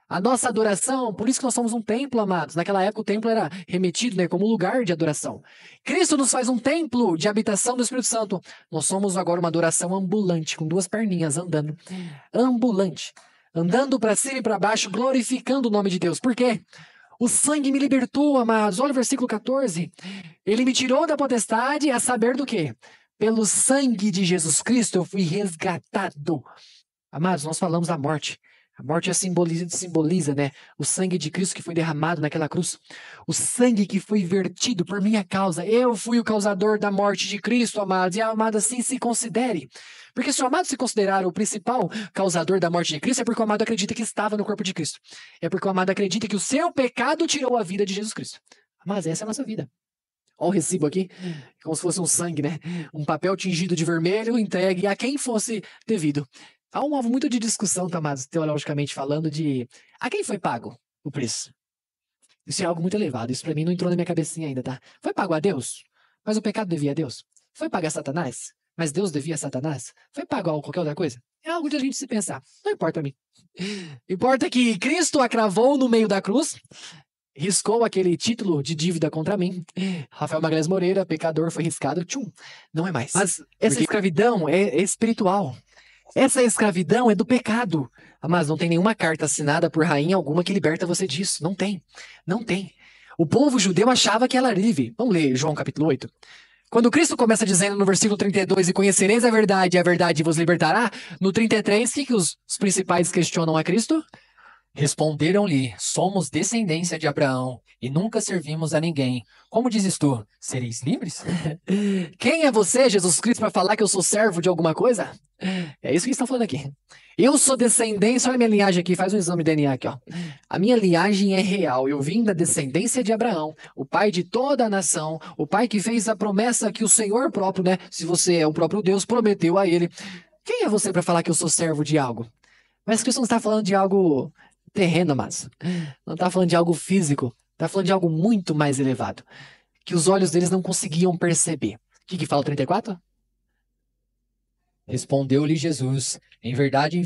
A nossa adoração, por isso que nós somos um templo, amados. Naquela época o templo era remetido, né, como lugar de adoração. Cristo nos faz um templo de habitação do Espírito Santo. Nós somos agora uma adoração ambulante, com duas perninhas andando. Ambulante. Andando para cima e para baixo, glorificando o nome de Deus. Por quê? O sangue me libertou, amados. Olha o versículo 14. Ele me tirou da potestade, a saber do quê? Pelo sangue de Jesus Cristo eu fui resgatado. Amados, nós falamos da morte. A morte simboliza, né, o sangue de Cristo que foi derramado naquela cruz. O sangue que foi vertido por minha causa. Eu fui o causador da morte de Cristo, amados. E, amado, assim se considere. Porque se o amado se considerar o principal causador da morte de Cristo, é porque o amado acredita que estava no corpo de Cristo. É porque o amado acredita que o seu pecado tirou a vida de Jesus Cristo. Mas essa é a nossa vida. Olha o recibo aqui, como se fosse um sangue, né? Um papel tingido de vermelho, entregue a quem fosse devido. Há um alvo muito de discussão, amados, teologicamente falando, de a quem foi pago o preço. Isso é algo muito elevado. Isso para mim não entrou na minha cabecinha ainda, tá? Foi pago a Deus? Mas o pecado devia a Deus? Foi pago a Satanás? Mas Deus devia a Satanás? Foi pago a qualquer outra coisa? É algo de a gente se pensar. Não importa a mim. Importa que Cristo a cravou no meio da cruz, riscou aquele título de dívida contra mim. Rafael Magalhães Moreira, pecador, foi riscado. Tchum, não é mais. Mas essa escravidão é espiritual. Essa escravidão é do pecado. Mas não tem nenhuma carta assinada por rainha alguma que liberta você disso. Não tem. Não tem. O povo judeu achava que ela era livre. Vamos ler João capítulo 8. Quando Cristo começa dizendo no versículo 32, e conhecereis a verdade vos libertará, no 33, o que os principais questionam a Cristo? Responderam-lhe, somos descendência de Abraão, e nunca servimos a ninguém. Como dizes tu, sereis livres? Quem é você, Jesus Cristo, para falar que eu sou servo de alguma coisa? É isso que eles estão falando aqui. Eu sou descendência, olha a minha linhagem aqui, faz um exame de DNA aqui, ó. A minha linhagem é real, eu vim da descendência de Abraão, o pai de toda a nação, o pai que fez a promessa que o Senhor próprio, né, se você é o próprio Deus, prometeu a ele. Quem é você para falar que eu sou servo de algo? Mas Cristo não está falando de algo terreno, mas não está falando de algo físico, está falando de algo muito mais elevado, que os olhos deles não conseguiam perceber. O que fala o 34? Respondeu-lhe Jesus, em verdade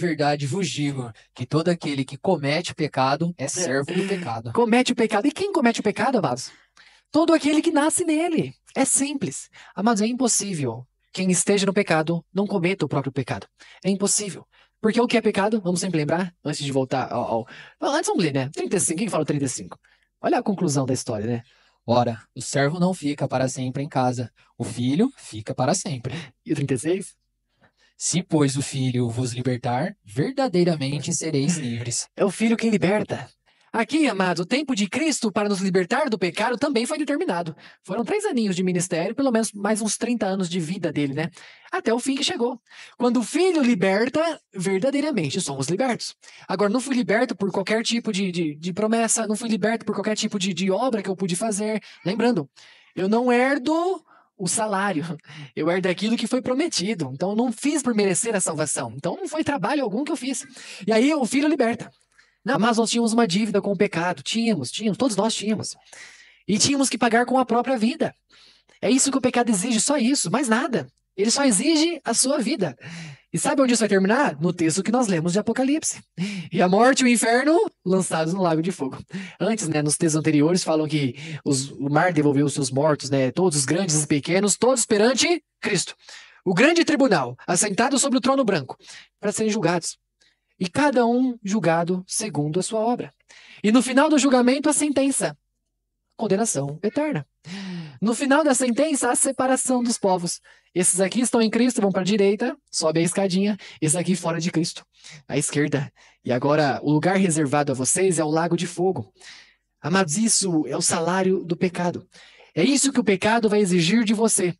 vos digo, que todo aquele que comete pecado é servo do pecado. Comete o pecado. E quem comete o pecado, amados? Todo aquele que nasce nele. É simples. Amados, é impossível. Quem esteja no pecado não cometa o próprio pecado. É impossível. Porque o que é pecado? Vamos sempre lembrar, antes de voltar ao... Antes vamos ler, né? 35. Quem fala o 35? Olha a conclusão da história, né? Ora, o servo não fica para sempre em casa, o filho fica para sempre. E o 36? Se, pois, o filho vos libertar, verdadeiramente sereis livres. É o filho quem liberta. Aqui, amados, o tempo de Cristo para nos libertar do pecado também foi determinado. Foram 3 aninhos de ministério, pelo menos mais uns 30 anos de vida dele, né? Até o fim que chegou. Quando o Filho liberta, verdadeiramente somos libertos. Agora, não fui liberto por qualquer tipo de promessa, não fui liberto por qualquer tipo de obra que eu pude fazer. Lembrando, eu não herdo o salário, eu herdo aquilo que foi prometido. Então, eu não fiz por merecer a salvação. Então, não foi trabalho algum que eu fiz. E aí, o Filho liberta. Não, mas nós tínhamos uma dívida com o pecado. Tínhamos, todos nós tínhamos. E tínhamos que pagar com a própria vida. É isso que o pecado exige, só isso, mais nada. Ele só exige a sua vida. E sabe onde isso vai terminar? No texto que nós lemos de Apocalipse. E a morte e o inferno lançados no lago de fogo. Antes, né, nos textos anteriores, falam que o mar devolveu os seus mortos, né, todos os grandes e pequenos, todos perante Cristo. O grande tribunal, assentado sobre o trono branco, para serem julgados. E cada um julgado segundo a sua obra. E no final do julgamento, a sentença. Condenação eterna. No final da sentença, a separação dos povos. Esses aqui estão em Cristo, vão para a direita, sobe a escadinha. Esses aqui fora de Cristo, à esquerda. E agora, o lugar reservado a vocês é o lago de fogo. Amados, isso é o salário do pecado. É isso que o pecado vai exigir de você.